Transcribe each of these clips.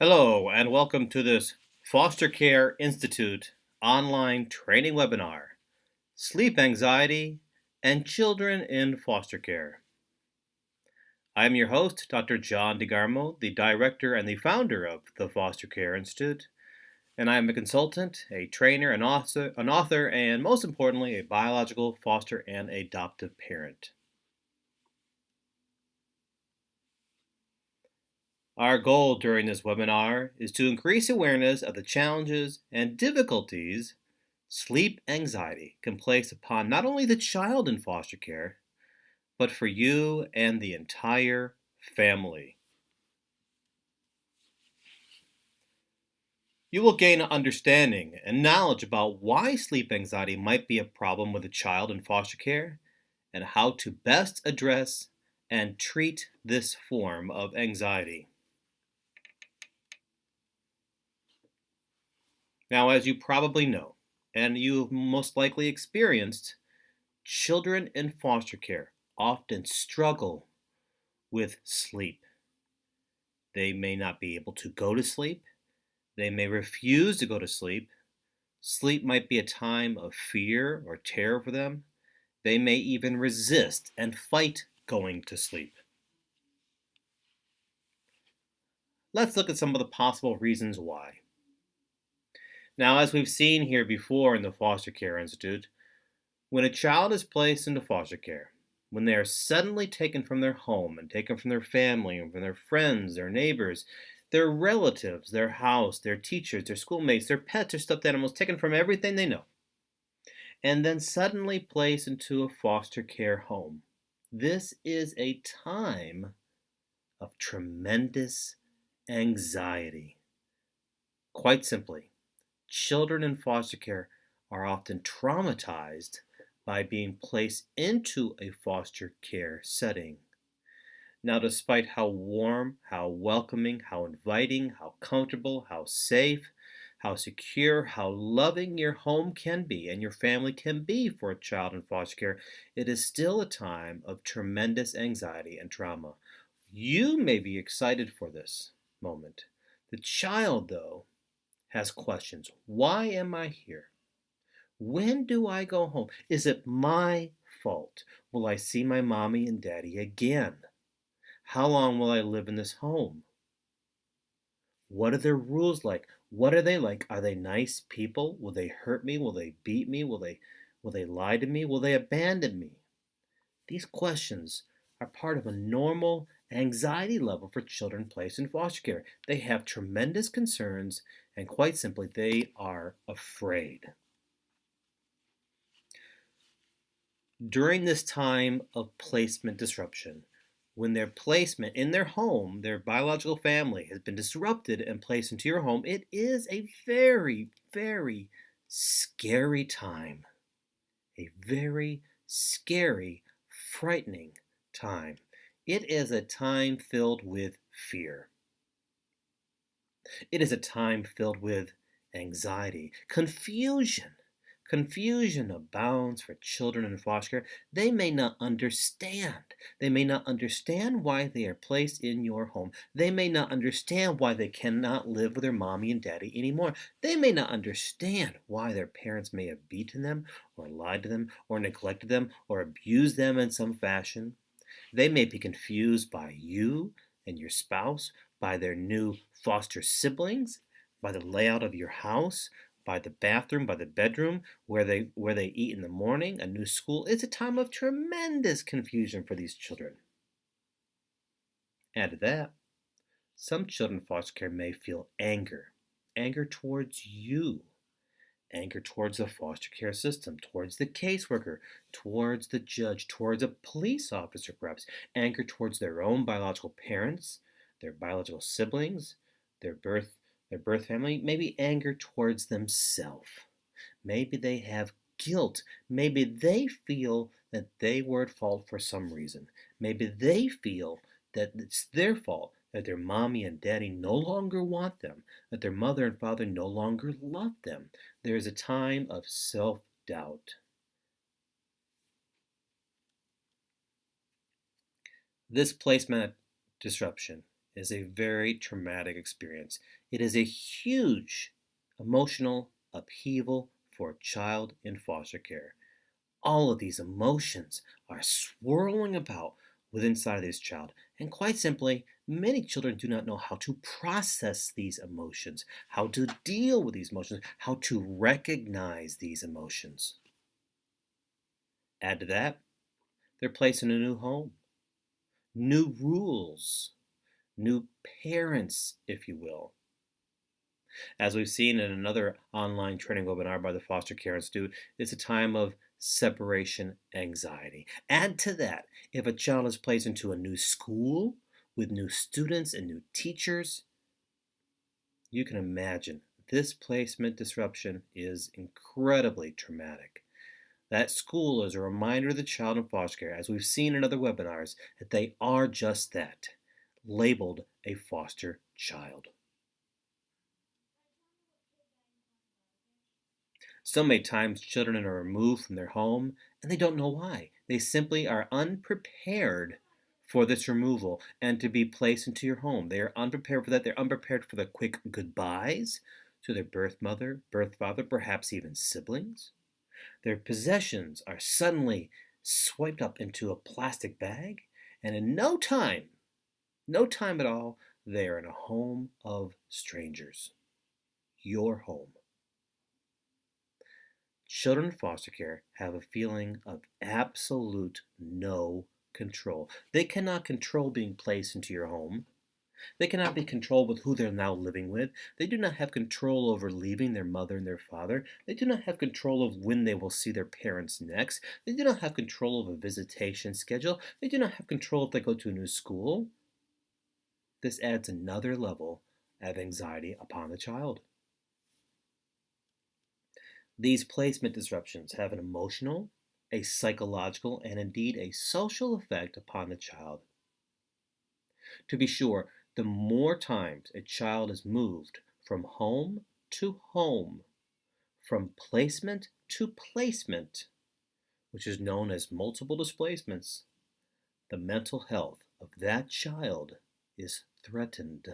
Hello, and welcome to this Foster Care Institute online training webinar Sleep Anxiety and Children in Foster Care. I'm your host, Dr. John DeGarmo, the director and the founder of the Foster Care Institute, and I am a consultant, a trainer, an author, and most importantly, a biological foster and adoptive parent. Our goal during this webinar is to increase awareness of the challenges and difficulties sleep anxiety can place upon not only the child in foster care, but for you and the entire family. You will gain an understanding and knowledge about why sleep anxiety might be a problem with a child in foster care and how to best address and treat this form of anxiety. Now, as you probably know, and you've most likely experienced, children in foster care often struggle with sleep. They may not be able to go to sleep. They may refuse to go to sleep. Sleep might be a time of fear or terror for them. They may even resist and fight going to sleep. Let's look at some of the possible reasons why. Now, as we've seen here before in the Foster Care Institute, when a child is placed into foster care, when they are suddenly taken from their home and taken from their family and from their friends, their neighbors, their relatives, their house, their teachers, their schoolmates, their pets, their stuffed animals, taken from everything they know, and then suddenly placed into a foster care home. This is a time of tremendous anxiety. Quite simply, children in foster care are often traumatized by being placed into a foster care setting. Now, despite how warm, how welcoming, how inviting, how comfortable, how safe, how secure, how loving your home can be and your family can be for a child in foster care, it is still a time of tremendous anxiety and trauma. You may be excited for this moment. The child, though, has questions. Why am I here? When do I go home? Is it my fault? Will I see my mommy and daddy again? How long will I live in this home? What are their rules like? What are they like? Are they nice people? Will they hurt me? Will they beat me? Will they lie to me? Will they abandon me? These questions are part of a normal anxiety level for children placed in foster care. They have tremendous concerns, and quite simply, they are afraid. During this time of placement disruption, when their placement in their home, their biological family, has been disrupted and placed into your home, it is a very, very scary time. A very scary, frightening time. It is a time filled with fear. It is a time filled with anxiety, confusion. Confusion abounds for children in foster care. They may not understand. They may not understand why they are placed in your home. They may not understand why they cannot live with their mommy and daddy anymore. They may not understand why their parents may have beaten them or lied to them or neglected them or abused them in some fashion. They may be confused by you and your spouse, by their new foster siblings, by the layout of your house, by the bathroom, by the bedroom, where they eat in the morning, a new school. It's a time of tremendous confusion for these children. Add to that, some children in foster care may feel anger towards you, anger towards the foster care system, towards the caseworker, towards the judge, towards a police officer perhaps, anger towards their own biological parents, their biological siblings, their birth family, maybe anger towards themselves. Maybe they have guilt. Maybe they feel that they were at fault for some reason. Maybe they feel that it's their fault, that their mommy and daddy no longer want them, that their mother and father no longer love them. There is a time of self-doubt. This placement disruption is a very traumatic experience. It is a huge emotional upheaval for a child in foster care. All of these emotions are swirling about within inside of this child. And quite simply, many children do not know how to process these emotions, how to deal with these emotions, how to recognize these emotions. Add to that, they're placed in a new home, new rules, new parents, if you will. As we've seen in another online training webinar by the Foster Care Institute, it's a time of separation anxiety. Add to that, if a child is placed into a new school with new students and new teachers, you can imagine this placement disruption is incredibly traumatic. That school is a reminder to the child in foster care, as we've seen in other webinars, that they are just that, labeled a foster child. So many times children are removed from their home and they don't know why. They simply are unprepared for this removal and to be placed into your home. They are unprepared for that. They're unprepared for the quick goodbyes to their birth mother, birth father, perhaps even siblings. Their possessions are suddenly swiped up into a plastic bag, and in no time at all, they are in a home of strangers. Your home. Children in foster care have a feeling of absolute no control. They cannot control being placed into your home. They cannot be controlled with who they're now living with. They do not have control over leaving their mother and their father. They do not have control of when they will see their parents next. They do not have control of a visitation schedule. They do not have control if they go to a new school. This adds another level of anxiety upon the child. These placement disruptions have an emotional, a psychological, and indeed a social effect upon the child. To be sure, the more times a child is moved from home to home, from placement to placement, which is known as multiple displacements, the mental health of that child is threatened.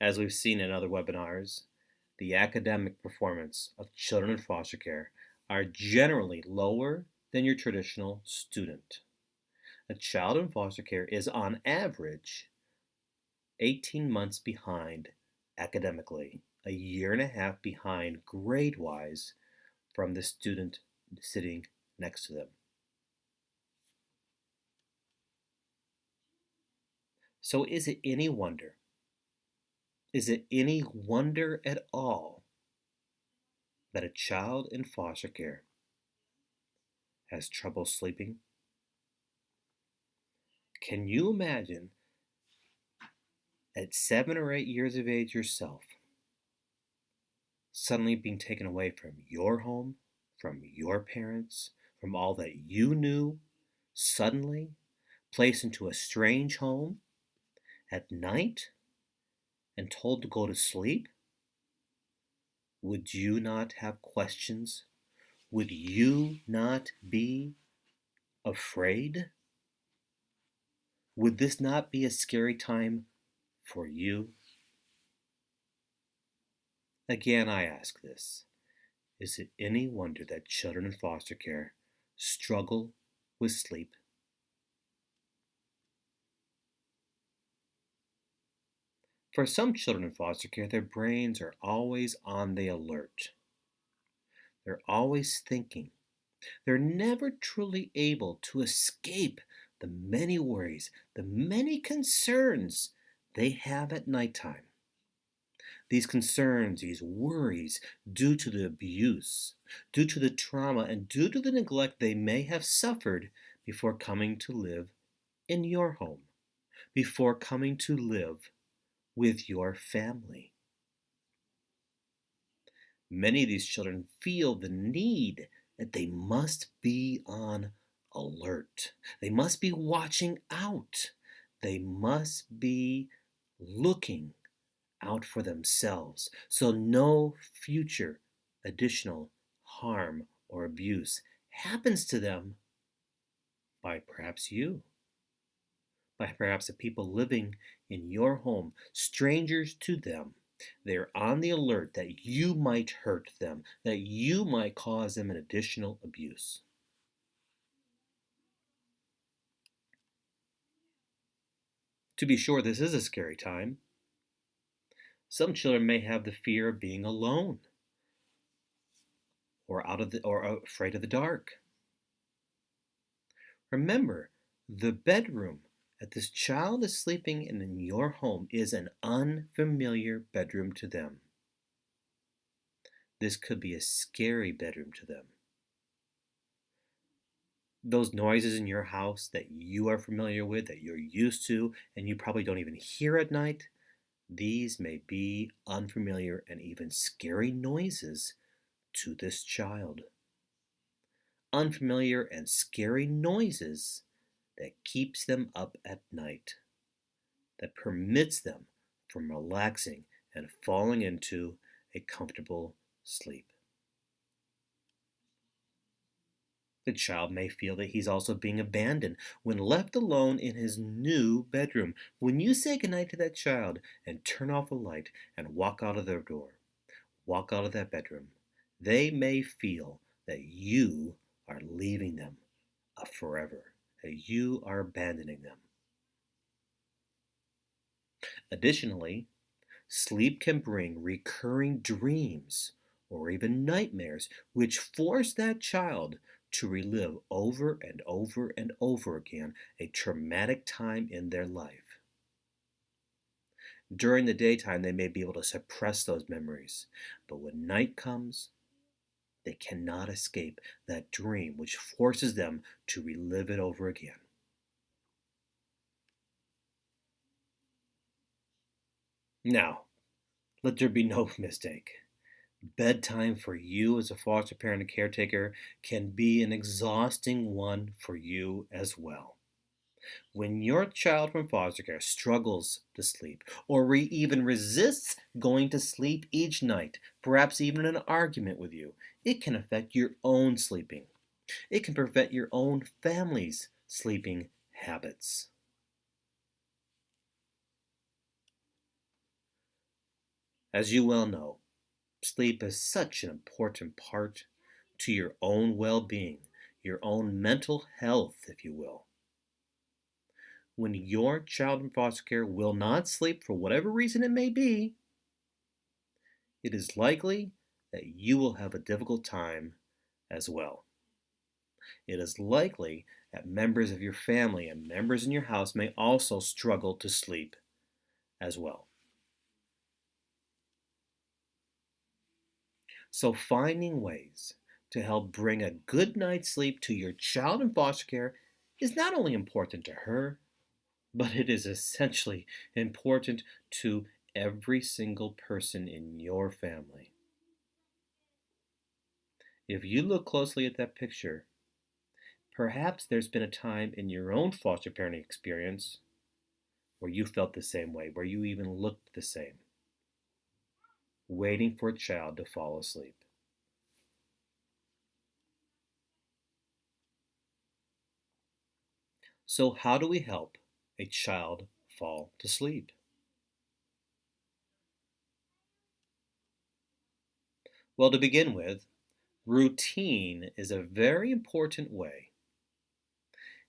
As we've seen in other webinars, the academic performance of children in foster care are generally lower than your traditional student. A child in foster care is on average 18 months behind academically, a year and a half behind grade-wise from the student sitting next to them. So is it any wonder? Is it any wonder at all that a child in foster care has trouble sleeping? Can you imagine at 7 or 8 years of age yourself suddenly being taken away from your home, from your parents, from all that you knew, suddenly placed into a strange home at night and told to go to sleep? Would you not have questions? Would you not be afraid? Would this not be a scary time for you? Again, I ask this. Is it any wonder that children in foster care struggle with sleep? For some children in foster care, their brains are always on the alert. They're always thinking. They're never truly able to escape the many worries, the many concerns they have at nighttime. These concerns, these worries, due to the abuse, due to the trauma, and due to the neglect they may have suffered before coming to live in your home, before coming to live with your family. Many of these children feel the need that they must be on alert. They must be watching out. They must be looking out for themselves so no future additional harm or abuse happens to them by perhaps you, by perhaps the people living in your home, strangers to them. They're on the alert that you might hurt them, that you might cause them an additional abuse. To be sure, this is a scary time. Some children may have the fear of being alone or afraid of the dark. Remember, the bedroom that this child is sleeping in your home is an unfamiliar bedroom to them. This could be a scary bedroom to them. Those noises in your house that you are familiar with, that you're used to, and you probably don't even hear at night, these may be unfamiliar and even scary noises to this child. Unfamiliar and scary noises that keeps them up at night, that permits them from relaxing and falling into a comfortable sleep. The child may feel that he's also being abandoned when left alone in his new bedroom. When you say goodnight to that child and turn off the light and walk out of their door, walk out of that bedroom, they may feel that you are leaving them forever, that you are abandoning them. Additionally, sleep can bring recurring dreams or even nightmares, which force that child to relive over and over and over again a traumatic time in their life. During the daytime, they may be able to suppress those memories, but when night comes, they cannot escape that dream, which forces them to relive it over again. Now, let there be no mistake. Bedtime for you as a foster parent and caretaker can be an exhausting one for you as well. When your child from foster care struggles to sleep or even resists going to sleep each night, perhaps even in an argument with you, it can affect your own sleeping. It can prevent your own family's sleeping habits. As you well know, sleep is such an important part to your own well being, your own mental health, if you will. When your child in foster care will not sleep for whatever reason it may be, it is likely that you will have a difficult time as well. It is likely that members of your family and members in your house may also struggle to sleep as well. So, finding ways to help bring a good night's sleep to your child in foster care is not only important to her, but it is essentially important to every single person in your family. If you look closely at that picture, perhaps there's been a time in your own foster parenting experience where you felt the same way, where you even looked the same, waiting for a child to fall asleep. So, how do we help a child fall to sleep? Well, to begin with, routine is a very important way.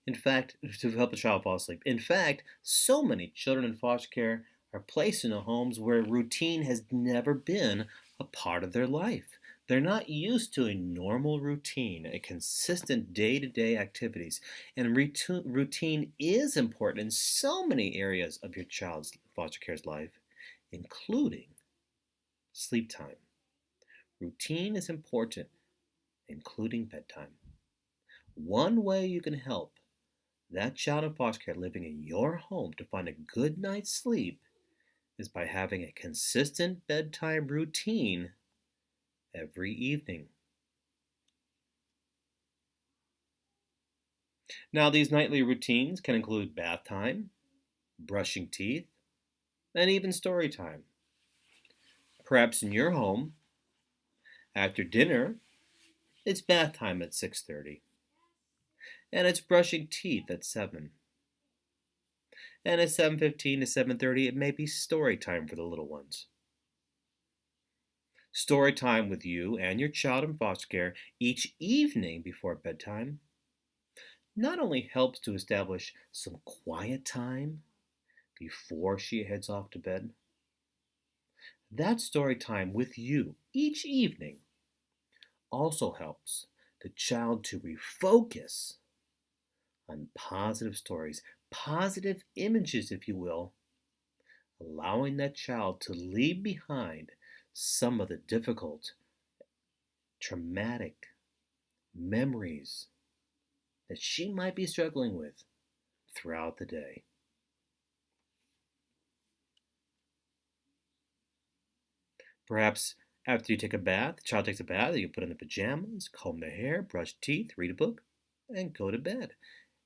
In fact, to help a child fall asleep. In fact, so many children in foster care are placed in homes where routine has never been a part of their life. They're not used to a normal routine, a consistent day to day activities. And routine is important in so many areas of your child's foster care's life, including sleep time. Routine is important, including bedtime. One way you can help that child in foster care living in your home to find a good night's sleep is by having a consistent bedtime routine every evening. Now, these nightly routines can include bath time, brushing teeth, and even story time. Perhaps in your home, after dinner, it's bath time at 6:30, and it's brushing teeth at 7. And at 7:15 to 7:30, it may be story time for the little ones. Story time with you and your child in foster care each evening before bedtime not only helps to establish some quiet time before she heads off to bed, that story time with you each evening also helps the child to refocus on positive stories, positive images, if you will, allowing that child to leave behind some of the difficult, traumatic memories that she might be struggling with throughout the day. Perhaps after you take a bath, the child takes a bath, you put in the pajamas, comb their hair, brush teeth, read a book, and go to bed.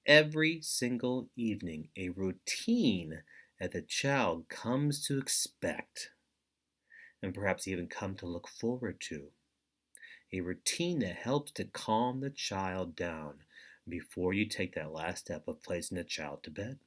Every single evening, a routine that the child comes to expect and perhaps even come to look forward to. A routine that helps to calm the child down before you take that last step of placing the child to bed.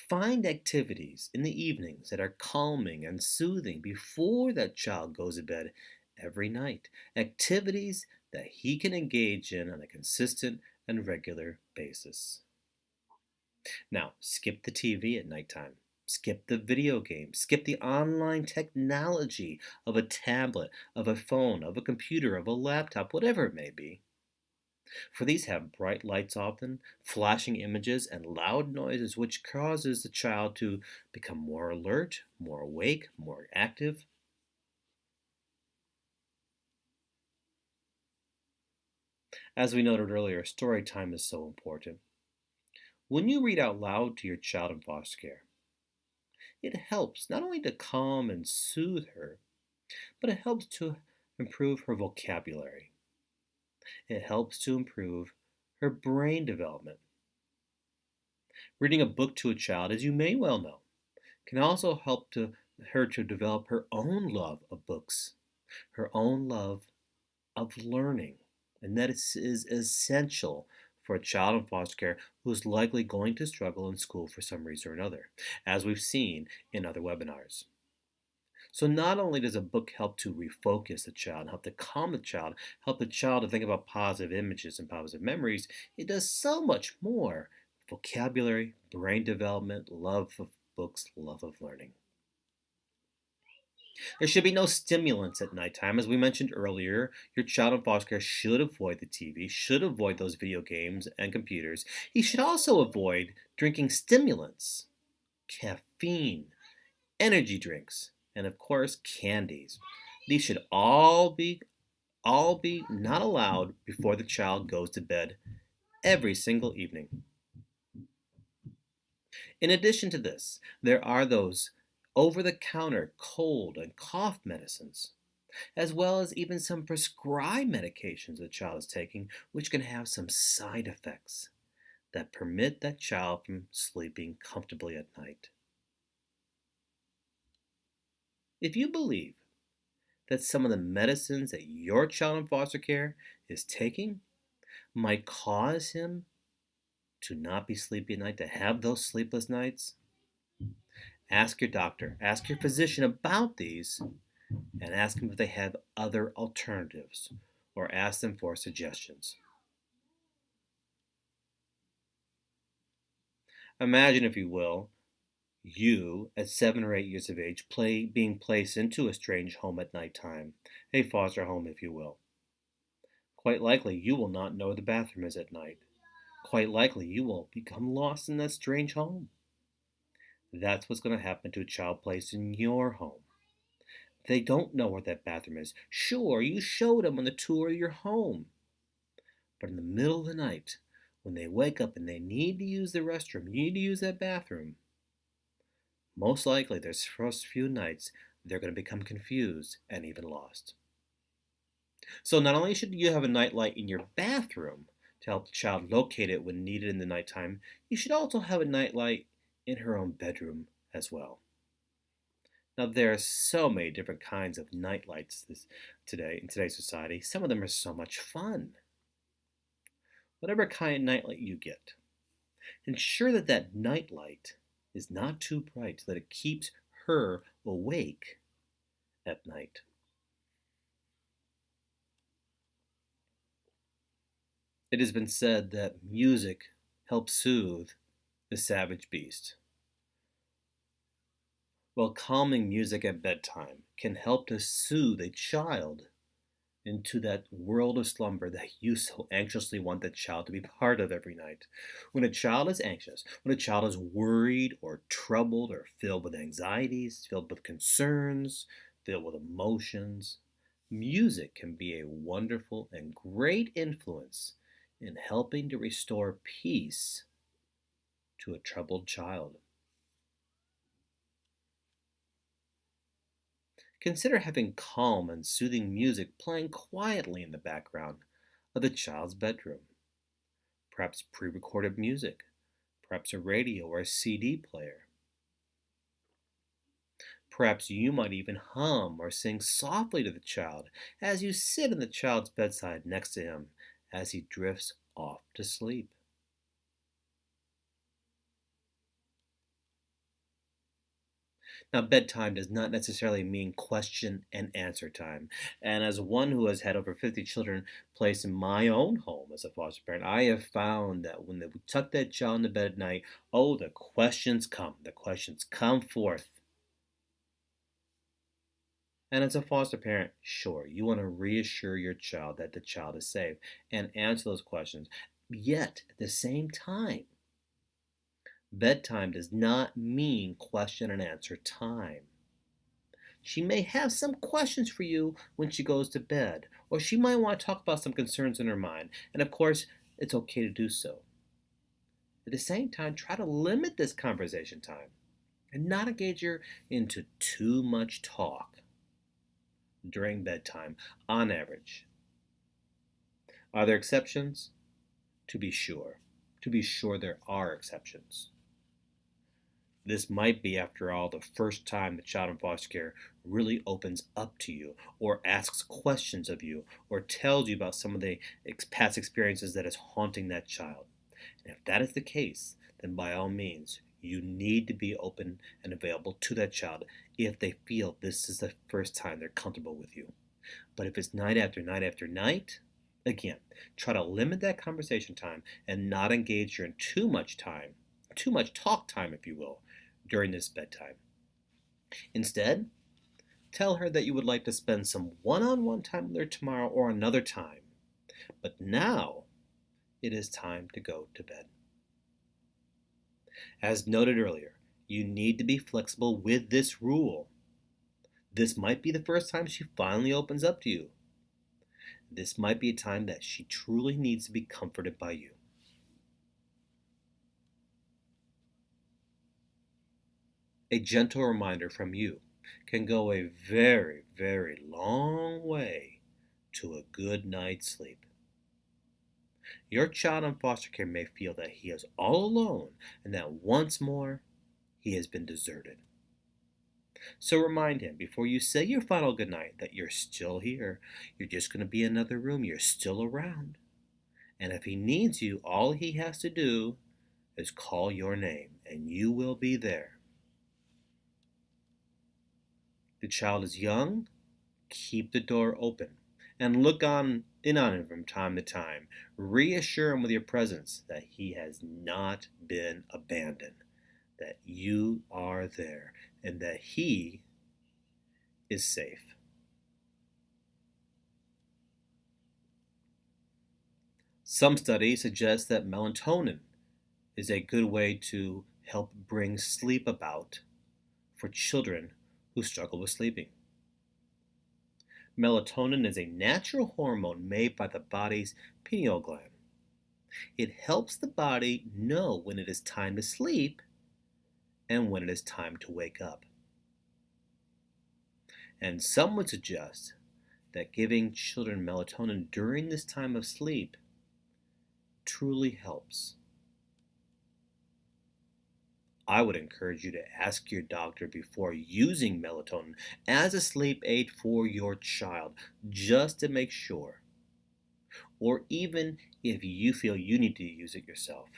Find activities in the evenings that are calming and soothing before that child goes to bed every night. Activities that he can engage in on a consistent and regular basis. Now, skip the TV at nighttime. Skip the video games. Skip the online technology of a tablet, of a phone, of a computer, of a laptop, whatever it may be. For these have bright lights often, flashing images, and loud noises, which causes the child to become more alert, more awake, more active. As we noted earlier, story time is so important. When you read out loud to your child in foster care, it helps not only to calm and soothe her, but it helps to improve her vocabulary. It helps to improve her brain development. Reading a book to a child, as you may well know, can also help her to develop her own love of books, her own love of learning. And that is essential for a child in foster care who is likely going to struggle in school for some reason or another, as we've seen in other webinars. So not only does a book help to refocus the child, help to calm the child, help the child to think about positive images and positive memories, it does so much more. Vocabulary, brain development, love of books, love of learning. There should be no stimulants at nighttime. As we mentioned earlier, your child in foster care should avoid the TV, should avoid those video games and computers. He should also avoid drinking stimulants, caffeine, energy drinks, and of course candies. These should all be not allowed before the child goes to bed every single evening. In addition to this, there are those over-the-counter cold and cough medicines, as well as even some prescribed medications the child is taking, which can have some side effects that permit that child from sleeping comfortably at night. If you believe that some of the medicines that your child in foster care is taking might cause him to not be sleepy at night, to have those sleepless nights, ask your doctor, ask your physician about these, and ask them if they have other alternatives, or ask them for suggestions. Imagine, if you will, you at 7 or 8 years of age being placed into a strange home at nighttime, a foster home, if you will. Quite likely you will not know where the bathroom is at night. Quite likely you will become lost in that strange home. That's what's going to happen to a child placed in your home. They don't know where that bathroom is. Sure, you showed them on the tour of your home. But in the middle of the night, when they wake up and they need to use the restroom, you need to use that bathroom, most likely those first few nights they're going to become confused and even lost. So not only should you have a nightlight in your bathroom to help the child locate it when needed in the nighttime, you should also have a nightlight in her own bedroom as well. Now, there are so many different kinds of nightlights in today's society. Some of them are so much fun. whatever kind of nightlight you get. Ensure that that nightlight is not too bright so that it keeps her awake at night. It has been said that music helps soothe the savage beast. Well, calming music at bedtime can help to soothe a child into that world of slumber that you so anxiously want that child to be part of every night. When a child is anxious, when a child is worried or troubled or filled with anxieties, filled with concerns, filled with emotions, music can be a wonderful and great influence in helping to restore peace to a troubled child. Consider having calm and soothing music playing quietly in the background of the child's bedroom. Perhaps pre recorded music, perhaps a radio or a CD player. Perhaps you might even hum or sing softly to the child as you sit in the child's bedside next to him as he drifts off to sleep. Now, bedtime does not necessarily mean question and answer time. And as one who has had over 50 children placed in my own home as a foster parent, I have found that when we tuck that child into bed at night, oh, the questions come. The questions come forth. And as a foster parent, sure, you want to reassure your child that the child is safe and answer those questions. Yet, at the same time, bedtime does not mean question and answer time. She may have some questions for you when she goes to bed, or she might want to talk about some concerns in her mind. And of course, it's okay to do so. At the same time, try to limit this conversation time and not engage her into too much talk during bedtime on average. Are there exceptions? To be sure. To be sure, there are exceptions. This might be, after all, the first time the child in foster care really opens up to you, or asks questions of you, or tells you about some of the past experiences that is haunting that child. And if that is the case, then by all means, you need to be open and available to that child if they feel this is the first time they're comfortable with you. But if it's night after night after night, again, try to limit that conversation time and not engage her in too much time, too much talk time, if you will, during this bedtime. Instead, tell her that you would like to spend some one-on-one time with her tomorrow or another time. But now, it is time to go to bed. As noted earlier, you need to be flexible with this rule. This might be the first time she finally opens up to you. This might be a time that she truly needs to be comforted by you. A gentle reminder from you can go a very, very long way to a good night's sleep. Your child in foster care may feel that he is all alone and that once more he has been deserted. So remind him before you say your final goodnight that you're still here. You're just going to be in another room. You're still around. And if he needs you, all he has to do is call your name and you will be there. The child is young, keep the door open and look in on him from time to time. Reassure him with your presence that he has not been abandoned, that you are there, and that he is safe. Some studies suggest that melatonin is a good way to help bring sleep about for children who struggle with sleeping. Melatonin is a natural hormone made by the body's pineal gland. It helps the body know when it is time to sleep and when it is time to wake up. And some would suggest that giving children melatonin during this time of sleep truly helps. I would encourage you to ask your doctor before using melatonin as a sleep aid for your child, just to make sure. or even if you feel you need to use it yourself.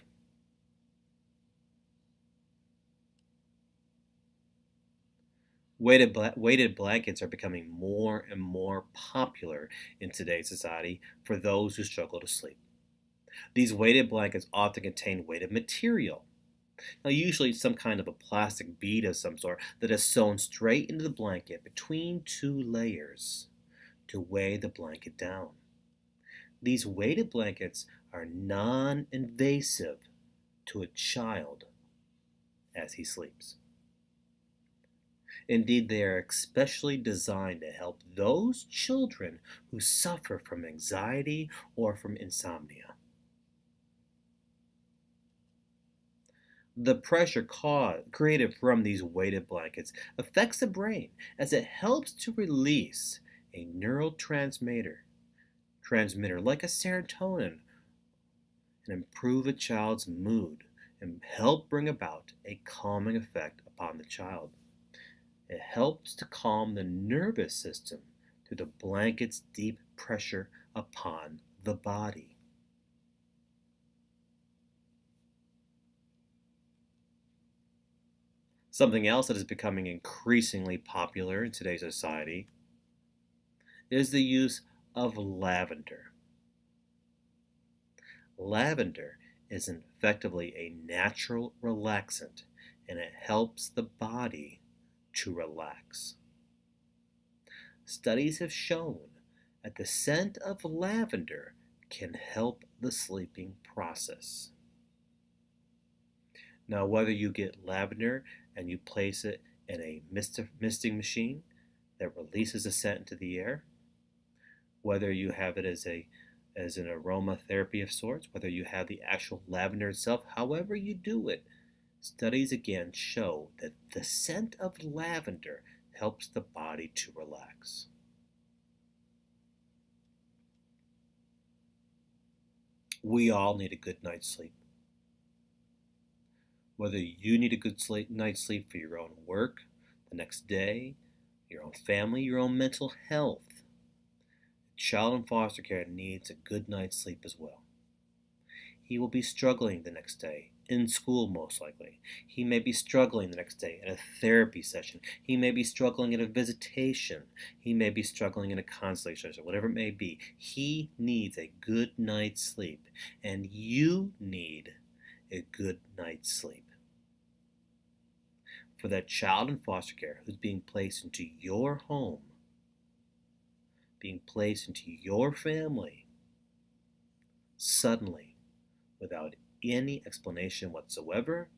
Weighted blankets are becoming more and more popular in today's society for those who struggle to sleep. These weighted blankets often contain weighted material. Now, usually some kind of a plastic bead of some sort that is sewn straight into the blanket between two layers to weigh the blanket down. These weighted blankets are non-invasive to a child as he sleeps. Indeed, they are especially designed to help those children who suffer from anxiety or from insomnia. The pressure created from these weighted blankets affects the brain as it helps to release a transmitter like a serotonin and improve a child's mood and help bring about a calming effect upon the child. It helps to calm the nervous system through the blanket's deep pressure upon the body. Something else that is becoming increasingly popular in today's society is the use of lavender. Lavender is effectively a natural relaxant and it helps the body to relax. Studies have shown that the scent of lavender can help the sleeping process. Now, whether you get lavender and you place it in a misting machine that releases a scent into the air, whether you have it as an aromatherapy of sorts, whether you have the actual lavender itself, however you do it, studies again show that the scent of lavender helps the body to relax. We all need a good night's sleep. Whether you need a good night's sleep for your own work, the next day, your own family, your own mental health, a child in foster care needs a good night's sleep as well. He will be struggling the next day, in school most likely. He may be struggling the next day in a therapy session. He may be struggling in a visitation. He may be struggling in a consultation session, whatever it may be. He needs a good night's sleep, and you need a good night's sleep. For that child in foster care who's being placed into your home, being placed into your family, suddenly, without any explanation whatsoever.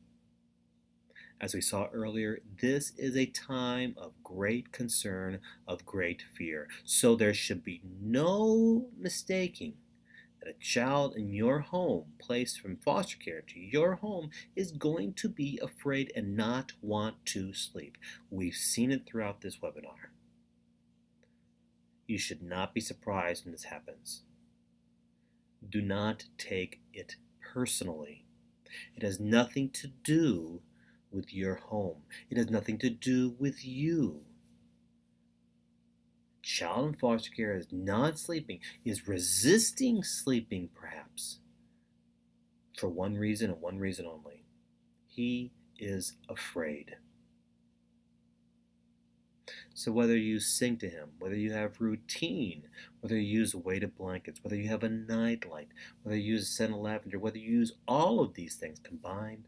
As we saw earlier, this is a time of great concern, of great fear. So there should be no mistaking that a child in your home, placed from foster care to your home, is going to be afraid and not want to sleep. We've seen it throughout this webinar. You should not be surprised when this happens. Do not take it personally. It has nothing to do with your home. It has nothing to do with you. Child in foster care is not sleeping, is resisting sleeping perhaps, for one reason and one reason only. He is afraid. So whether you sing to him, whether you have routine, whether you use weighted blankets, whether you have a nightlight, whether you use scent of lavender, whether you use all of these things combined,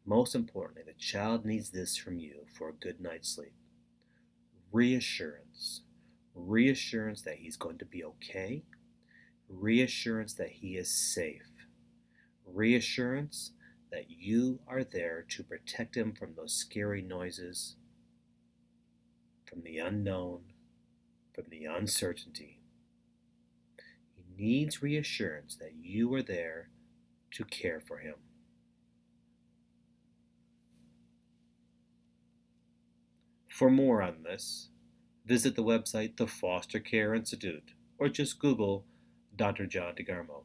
most importantly, the child needs this from you for a good night's sleep. Reassurance. Reassurance that he's going to be okay. Reassurance that he is safe. Reassurance that you are there to protect him from those scary noises, from the unknown, from the uncertainty. He needs reassurance that you are there to care for him. For more on this, visit the website The Foster Care Institute or just Google Dr. John DeGarmo.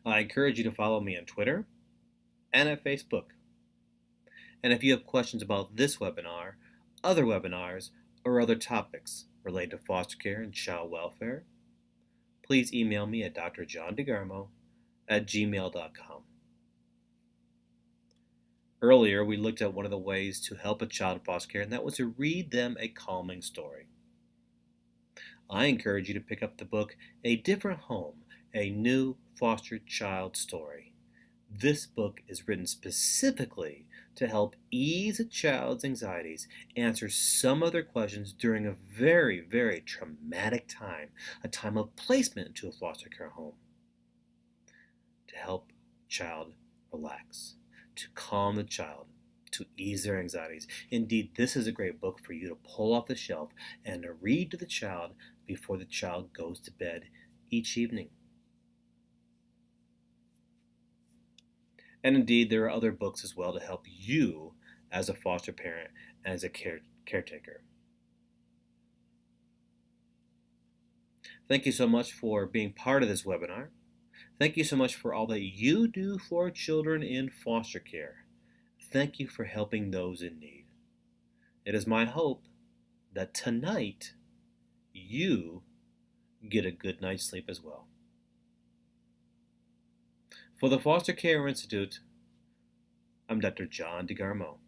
I encourage you to follow me on Twitter and at Facebook. And if you have questions about this webinar, other webinars, or other topics related to foster care and child welfare, please email me at drjohndegarmo@gmail.com. Earlier, we looked at one of the ways to help a child in foster care, and that was to read them a calming story. I encourage you to pick up the book A Different Home, A New Foster Child Story. This book is written specifically to help ease a child's anxieties, answer some of their questions during a very, very traumatic time, a time of placement into a foster care home, to help a child relax, to calm the child, to ease their anxieties. Indeed, this is a great book for you to pull off the shelf and to read to the child before the child goes to bed each evening. And indeed, there are other books as well to help you as a foster parent and as a caretaker. Thank you so much for being part of this webinar. Thank you so much for all that you do for children in foster care. Thank you for helping those in need. It is my hope that tonight you get a good night's sleep as well. For the Foster Care Institute, I'm Dr. John DeGarmo.